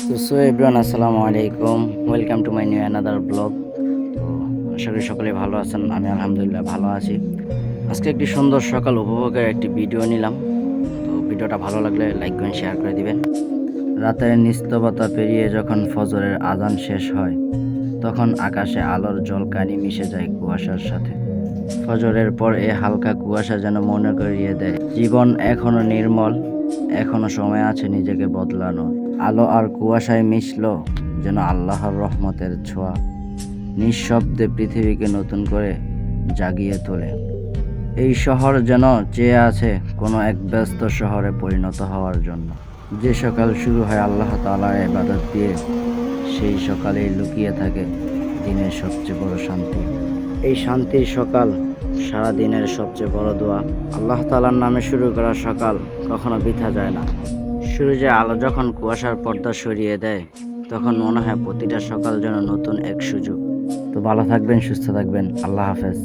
So everyone, আসসালামু আলাইকুম। Welcome to my new another blog. তো আশা করি সকলে ভালো আছেন। আমি আলহামদুলিল্লাহ ভালো আছি। আজকে একটি সুন্দর সকাল উপভোগের একটি ভিডিও নিলাম। তো ভিডিওটা ভালো লাগলে লাইক করেন, শেয়ার করে দিবেন। রাতের নিস্তবতা পেরিয়ে যখন ফজরের আজান শেষ হয়, তখন আকাশে আলোর ঝলকানি মিশে যায় কুয়াশার সাথে। ফজরের পর এ হালকা কুয়াশা যেন মনে করিয়ে দেয় জীবন এখনো নির্মল, এখনো সময় আছে নিজেকে বদলানোর। আলো আর কুয়াশায় মিশল যেন আল্লাহর রহমতের ছোঁয়া, নিঃশব্দে পৃথিবীকে নতুন করে জাগিয়ে তোলে। এই শহর যেন চেয়ে আছে কোনো এক ব্যস্ত শহরে পরিণত হওয়ার জন্য। যে সকাল শুরু হয় আল্লাহ তাআলার ইবাদত দিয়ে, সেই সকালেই লুকিয়ে থাকে দিনের সবচেয়ে বড় শান্তি। এই শান্তির সকাল সারা দিনের সবচেয়ে বড় দোয়া। আল্লাহ তাআলার নামে শুরু করা সকাল কখনো বৃথা যায় না। সূর্যের আলো যখন কুয়াশার পর্দা সরিয়ে দেয়, তখন মনে হয় প্রতিটা সকাল যেন নতুন এক সুযোগ। তো ভালো থাকবেন, সুস্থ থাকবেন। আল্লাহ হাফেজ।